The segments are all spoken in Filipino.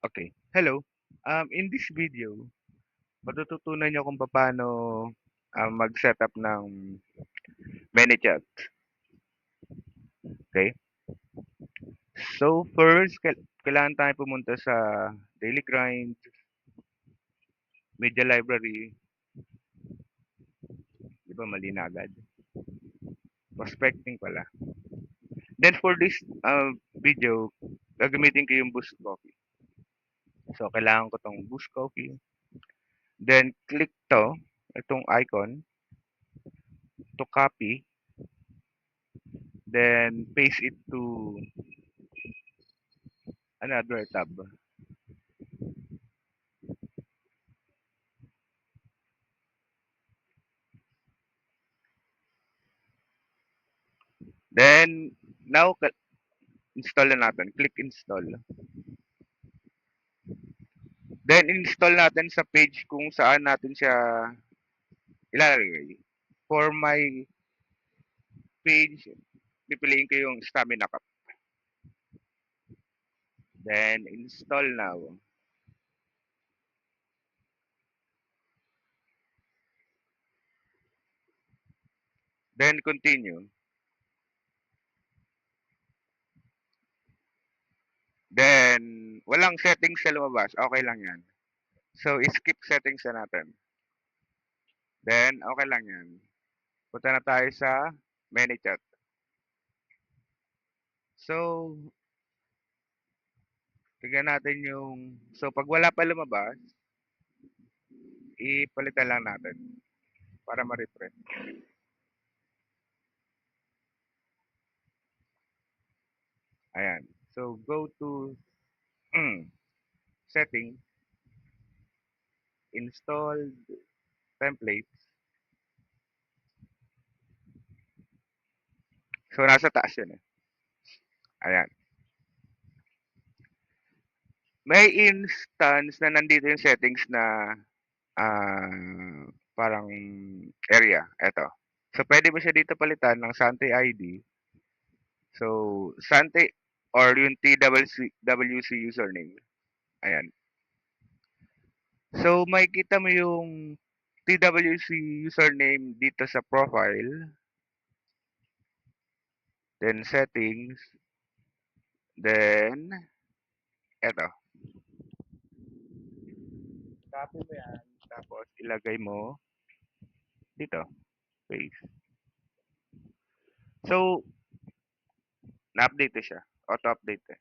Okay. Hello. In this video, matututunan niyo kung paano mag-setup ng ManyChat. Okay? So, first, kailangan tayo pumunta sa Daily Grind, Media Library, di ba mali na agad? Prospecting pala. Then, for this video, gagamitin ko yung Boost Coffee. So, kailangan ko tong Boost Coffee. Then, click itong icon, to copy. Then, paste it to another tab. Then, now, install na natin. Click install. Then, install natin sa page kung saan natin siya ilalagay. For my page, pipiliin ko yung Stamina Cup. Then, install now. Then, continue. Then, walang settings sa lumabas. Okay lang yan. So, skip settings na natin. Then, okay lang yan. Punta na tayo sa ManyChat. So, tignan natin yung... So, pag wala pa lumabas, ipalitan lang natin para ma-refresh. Ayan. So, go to setting, install templates. So, nasa taas yun eh. Ayan. May instance na nandito yung settings na parang area. Eto. So, pwede mo siya dito palitan ng Sante ID. So, Sante or yung TWC username. Ayan. So, makikita mo yung TWC username dito sa profile. Then, settings. Then, eto. Copy mo yan. Tapos, ilagay mo dito. Paste. So, na-update siya. Auto-update eh.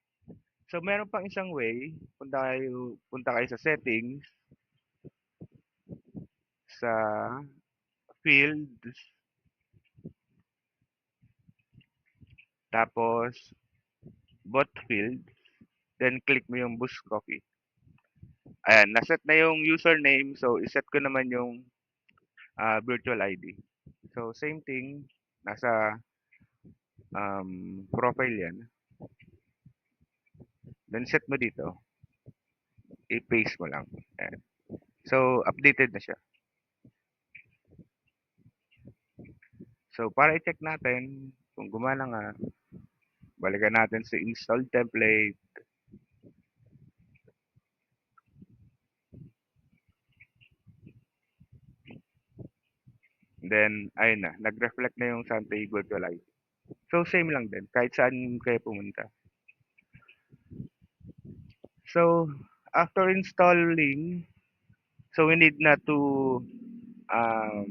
So, meron pang isang way. Punta kayo sa settings. Sa fields. Tapos, bot field. Then, click mo yung boost coffee. Ayan, naset na yung username. So, iset ko naman yung virtual ID. So, same thing. Nasa profile yan. Then, set mo dito. I-paste mo lang. Ayan. So, updated na siya. So, para i-check natin kung gumana nga, balikan natin sa install template. Then, ayun na. Nag-reflect na yung Sante Virtual ID. So, same lang din. Kahit saan kayo pumunta. So, after installing, so we need na to um,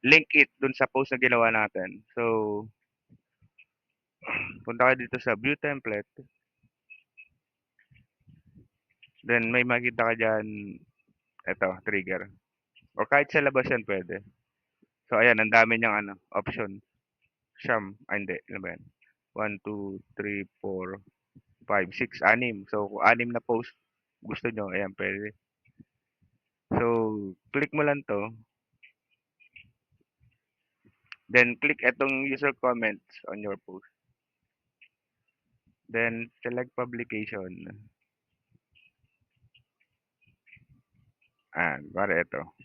link it dun sa post na ginawa natin. So, punta ka dito sa view template. Then, may makita ka dyan, eto, trigger. Or kahit sa labas yan pwede. So, ayan, ang dami niyang option. Hindi, ano ba yan? 1, 2, 3, 4, 5, 6, 6. So, kung 6 na post gusto nyo, ayan, pwede. So, click mo lang to. Then, click itong user comments on your post. Then, select publication. Para ito.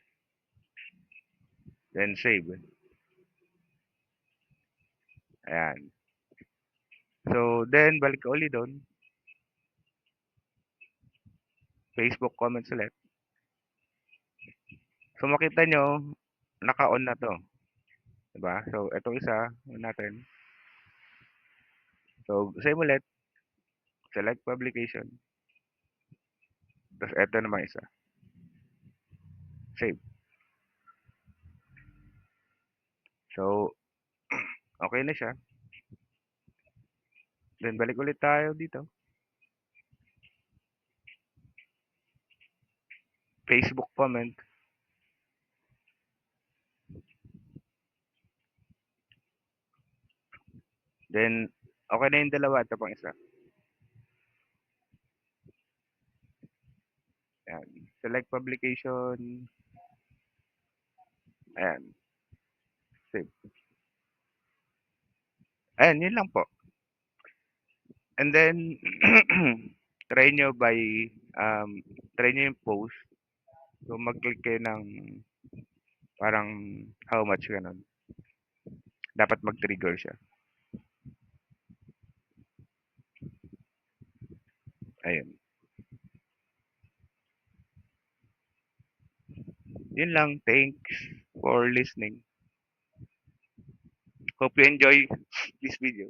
Then, save. Ayan. So, then, balik ka ulit doon. Facebook comments ulit. So makita nyo, naka-on na to. Diba? So, itong isa, natin. So, same ulit. Select publication. Tapos, ito naman isa. Save. So, okay na siya. Then, balik ulit tayo dito. Facebook comment. Then, okay na yung dalawa. Ito pang isa. Ayan. Select publication. Ayan. Save. Ayan, yun lang po. And then, try nyo by, try nyo yung post. So, mag-click kayo ng parang how much ganun. Dapat mag-trigger siya. Ayun. Yun lang. Thanks for listening. Hope you enjoy this video.